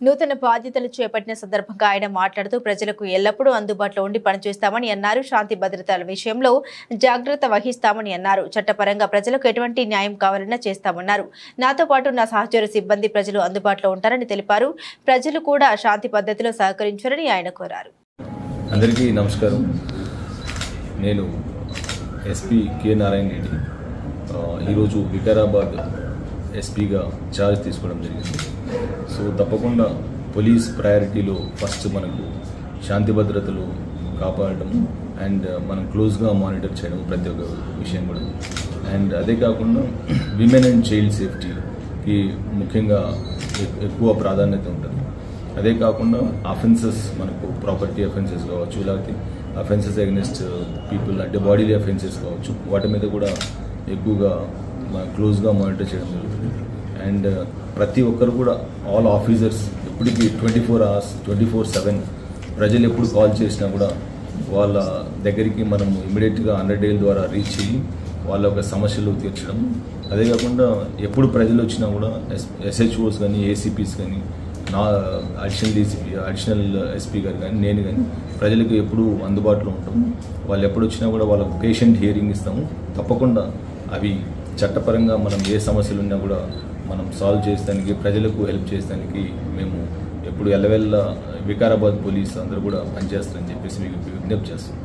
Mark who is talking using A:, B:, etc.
A: నూతన బాధ్యతలు చేపట్టిన సందర్భంగా ఆయన మాట్లాడుతూ ప్రజలకు ఎల్లప్పుడూ అందుబాటులో ఉండి పనిచేస్తామని అన్నారు. శాంతి భద్రతల విషయంలో జాగ్రత్త వహిస్తామని అన్నారు. చట్టపరంగా ప్రజలకు ఎటువంటి న్యాయం కావాలన్నా చేస్తామన్నారు. నాతో పాటు నా సహచర సిబ్బంది ప్రజలు అందుబాటులో ఉంటారని తెలిపారు. ప్రజలు కూడా శాంతి పద్ధతిలో సహకరించారని ఆయన కోరారు.
B: అందరికీ నమస్కారం. నేను ఎస్పీ కె నారాయణ రెడ్డి ఈరోజు వికారాబాద్ ఎస్పీగా ఛార్జ్ తీసుకోవడం జరిగింది. సో తప్పకుండా పోలీస్ ప్రయారిటీలో ఫస్ట్ మనకు శాంతి భద్రతలు కాపాడడం అండ్ మనం క్లోజ్గా మానిటర్ చేయడం ప్రతి ఒక్క విషయం కూడా. అండ్ అదే కాకుండా విమెన్ అండ్ చైల్డ్ సేఫ్టీకి ముఖ్యంగా ఎక్కువ ప్రాధాన్యత ఉంటుంది. అదే కాకుండా అఫెన్సెస్ మనకు ప్రాపర్టీ అఫెన్సెస్ కావచ్చు, లేకపోతే అఫెన్సెస్ అగెన్స్ట్ పీపుల్ అంటే బాడీలీ అఫెన్సెస్ కావచ్చు, వాటి మీద కూడా ఎక్కువగా క్లోజ్గా మానిటర్ చేయడం జరుగుతుంది. అండ్ ప్రతి ఒక్కరు కూడా ఆల్ ఆఫీసర్స్ ఎప్పటికీ 24 hours 24/7 ప్రజలు ఎప్పుడు కాల్ చేసినా కూడా వాళ్ళ దగ్గరికి మనం ఇమీడియట్గా 100 డైల్ ద్వారా రీచ్ అయ్యి వాళ్ళ యొక్క సమస్యలు తీర్చడం. అదే కాకుండా ఎప్పుడు ప్రజలు వచ్చినా కూడా ఎస్హెచ్ఓస్ కానీ ఏసీపీస్ కానీ నా అడిషనల్ ఎస్పీ గారు కానీ నేను కానీ ప్రజలకు ఎప్పుడు అందుబాటులో ఉంటాము. వాళ్ళు ఎప్పుడు వచ్చినా కూడా వాళ్ళకు పేషెంట్ హియరింగ్ ఇస్తాము. తప్పకుండా అవి చట్టపరంగా మనం ఏ సమస్యలు ఉన్నా కూడా మనం సాల్వ్ చేయడానికి, ప్రజలకు హెల్ప్ చేయడానికి మేము ఎప్పుడు ఎల్లవెల్ల వికారాబాద్ పోలీస్ అందరూ కూడా పనిచేస్తారని చెప్పేసి మీకు విజ్ఞప్తి చేస్తాం.